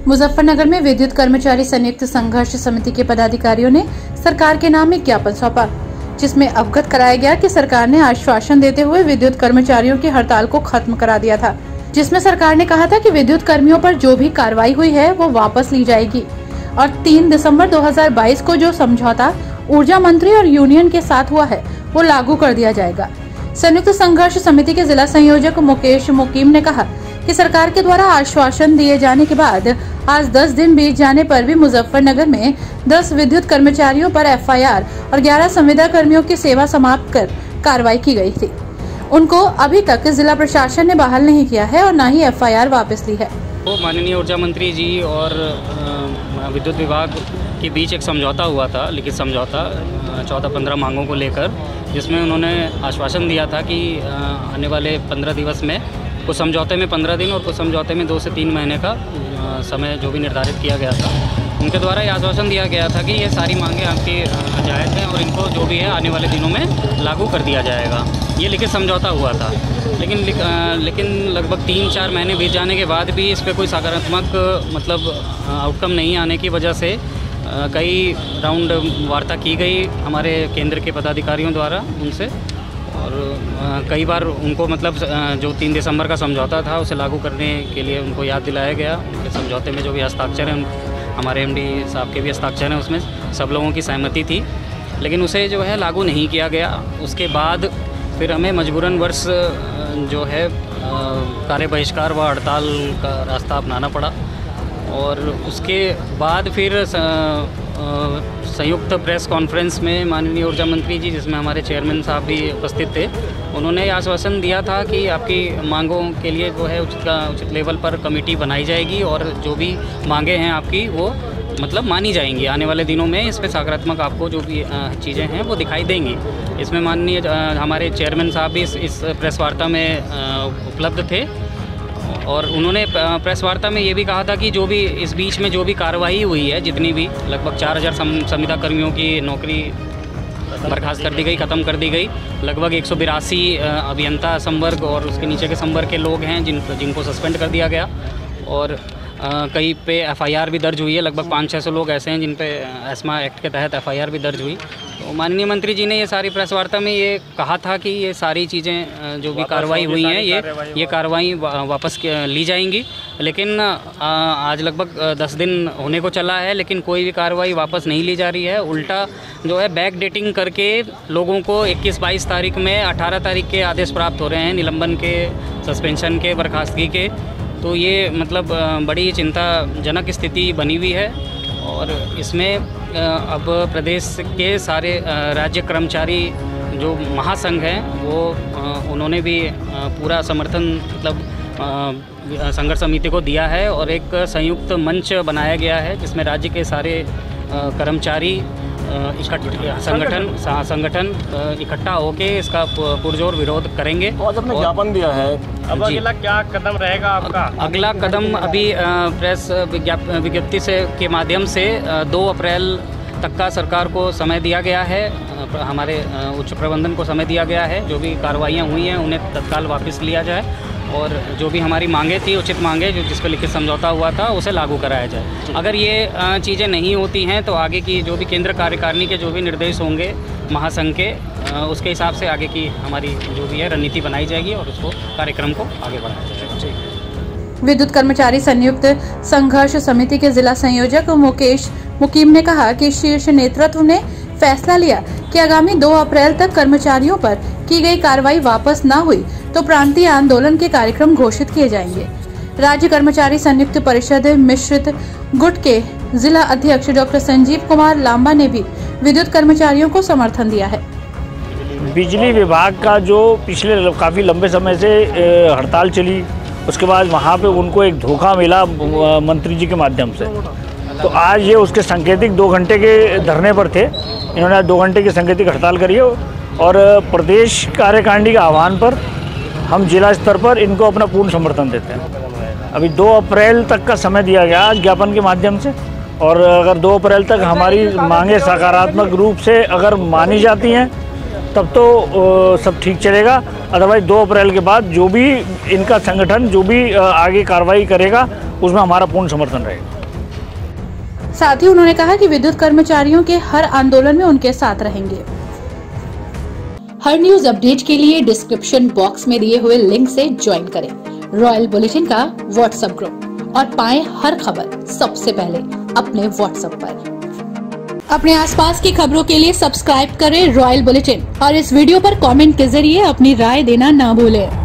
मुजफ्फरनगर में विद्युत कर्मचारी संयुक्त संघर्ष समिति के पदाधिकारियों ने सरकार के नाम एक ज्ञापन सौंपा, जिसमें अवगत कराया गया कि सरकार ने आश्वासन देते हुए विद्युत कर्मचारियों की हड़ताल को खत्म करा दिया था, जिसमें सरकार ने कहा था कि विद्युत कर्मियों पर जो भी कार्रवाई हुई है वो वापस ली जाएगी और 3 दिसंबर 2022 को जो समझौता ऊर्जा मंत्री और यूनियन के साथ हुआ है वो लागू कर दिया जाएगा। संयुक्त संघर्ष समिति के जिला संयोजक मुकेश मुकीम ने कहा कि सरकार के द्वारा आश्वासन दिए जाने के बाद आज 10 दिन बीत जाने पर भी मुजफ्फरनगर में 10 विद्युत कर्मचारियों पर एफआईआर और 11 संविदा कर्मियों की सेवा समाप्त कर कार्रवाई की गई थी। उनको अभी तक जिला प्रशासन ने बहाल नहीं किया है और न ही एफआईआर वापस ली है। तो माननीय ऊर्जा मंत्री जी और विद्युत विभाग के बीच एक समझौता हुआ था, लिखित समझौता 14-15 मांगों को लेकर, जिसमें उन्होंने आश्वासन दिया था कि आने वाले 15 दिवस में कुछ समझौते में 15 दिन और कुछ समझौते में 2 से 3 महीने का समय जो भी निर्धारित किया गया था, उनके द्वारा ये आश्वासन दिया गया था कि ये सारी मांगें आपकी जायज़ हैं और इनको जो भी है आने वाले दिनों में लागू कर दिया जाएगा। ये लिखित समझौता हुआ था, लेकिन लगभग 3-4 महीने बीत जाने के बाद भी इस पर कोई सकारात्मक आउटकम नहीं आने की वजह से कई राउंड वार्ता की गई हमारे केंद्र के पदाधिकारियों द्वारा उनसे, और कई बार उनको जो 3 दिसंबर का समझौता था उसे लागू करने के लिए उनको याद दिलाया गया। उनके समझौते में जो भी हस्ताक्षर हैं, हमारे एमडी साहब के भी हस्ताक्षर हैं, उसमें सब लोगों की सहमति थी, लेकिन उसे जो है लागू नहीं किया गया। उसके बाद फिर हमें मजबूरन वर्ष जो है कार्य बहिष्कार व हड़ताल का रास्ता अपनाना पड़ा, और उसके बाद फिर संयुक्त प्रेस कॉन्फ्रेंस में माननीय ऊर्जा मंत्री जी, जिसमें हमारे चेयरमैन साहब भी उपस्थित थे, उन्होंने आश्वासन दिया था कि आपकी मांगों के लिए जो है उचित लेवल पर कमेटी बनाई जाएगी और जो भी मांगे हैं आपकी वो मानी जाएंगी। आने वाले दिनों में इस पर सकारात्मक आपको जो भी चीज़ें हैं वो दिखाई देंगी। इसमें माननीय हमारे चेयरमैन साहब भी इस प्रेस वार्ता में उपलब्ध थे, और उन्होंने प्रेस वार्ता में ये भी कहा था कि जो भी इस बीच में जो भी कार्रवाई हुई है, जितनी भी लगभग 4000 संविदा कर्मियों की नौकरी बर्खास्त कर दी गई, ख़त्म कर दी गई। लगभग 182 अभियंता संवर्ग और उसके नीचे के संवर्ग के लोग हैं जिनको सस्पेंड कर दिया गया, और कई पे एफआईआर भी दर्ज हुई है। लगभग 500-600 लोग ऐसे हैं जिन पे एस्मा एक्ट के तहत एफआईआर भी दर्ज हुई। तो माननीय मंत्री जी ने ये सारी प्रेस वार्ता में ये कहा था कि ये सारी चीज़ें जो भी कार्रवाई हुई हैं ये कार्रवाई वापस ली जाएंगी, लेकिन आज लगभग 10 दिन होने को चला है, लेकिन कोई भी कार्रवाई वापस नहीं ली जा रही है। उल्टा जो है बैक डेटिंग करके लोगों को 21-22 तारीख में 18 तारीख के आदेश प्राप्त हो रहे हैं, निलंबन के, सस्पेंशन के, बर्खास्तगी के। तो ये बड़ी चिंताजनक स्थिति बनी हुई है, और इसमें अब प्रदेश के सारे राज्य कर्मचारी जो महासंघ हैं वो उन्होंने भी पूरा समर्थन संघर्ष समिति को दिया है, और एक संयुक्त मंच बनाया गया है जिसमें राज्य के सारे कर्मचारी संगठन इकट्ठा होके इसका पुरजोर विरोध करेंगे। और आपने ज्ञापन दिया है, अब अगला क्या कदम रहेगा आपका? अगला कदम अभी प्रेस विज्ञप्ति के माध्यम से 2 अप्रैल तक का सरकार को समय दिया गया है, हमारे उच्च प्रबंधन को समय दिया गया है। जो भी कार्रवाइयाँ हुई हैं उन्हें तत्काल वापस लिया जाए, और जो भी हमारी मांगे थी, उचित मांगे जिस पर लिखित समझौता हुआ था, उसे लागू कराया जाए। अगर ये चीज़ें नहीं होती हैं तो आगे की जो भी केंद्र कार्यकारिणी के जो भी निर्देश होंगे महासंघ के, उसके हिसाब से आगे की हमारी जो भी है रणनीति बनाई जाएगी और उसको कार्यक्रम को आगे बढ़ाया जाएगा। विद्युत कर्मचारी संयुक्त संघर्ष समिति के जिला संयोजक मुकेश मुकीम ने कहा कि शीर्ष नेतृत्व ने फैसला लिया कि आगामी 2 अप्रैल तक कर्मचारियों पर की गई कार्रवाई वापस न हुई तो प्रांतीय आंदोलन के कार्यक्रम घोषित किए जाएंगे। राज्य कर्मचारी संयुक्त परिषद मिश्रित गुट के जिला अध्यक्ष डॉक्टर संजीव कुमार लांबा ने भी विद्युत कर्मचारियों को समर्थन दिया है। बिजली विभाग का जो पिछले काफ़ी लंबे समय से हड़ताल चली, उसके बाद वहाँ पे उनको एक धोखा मिला मंत्री जी के माध्यम से, तो आज ये उसके सांकेतिक 2 घंटे के धरने पर थे। इन्होंने 2 घंटे की सांकेतिक हड़ताल करी है, और प्रदेश कार्यकारिणी के आह्वान पर हम जिला स्तर पर इनको अपना पूर्ण समर्थन देते हैं। अभी 2 अप्रैल तक का समय दिया गया आज ज्ञापन के माध्यम से, और अगर 2 अप्रैल तक हमारी मांगे सकारात्मक रूप से अगर मानी जाती हैं तब तो सब ठीक चलेगा। अदरवाइज 2 अप्रैल के बाद जो भी इनका संगठन जो भी आगे कार्रवाई करेगा उसमें हमारा पूर्ण समर्थन रहेगा। साथ ही उन्होंने कहा कि विद्युत कर्मचारियों के हर आंदोलन में उनके साथ रहेंगे। हर न्यूज अपडेट के लिए डिस्क्रिप्शन बॉक्स में दिए हुए लिंक से ज्वाइन करें रॉयल बुलेटिन का व्हाट्सएप ग्रुप और पाएं हर खबर सबसे पहले अपने व्हाट्सएप पर। अपने आसपास की खबरों के लिए सब्सक्राइब करें रॉयल बुलेटिन और इस वीडियो पर कमेंट के जरिए अपनी राय देना ना भूलें।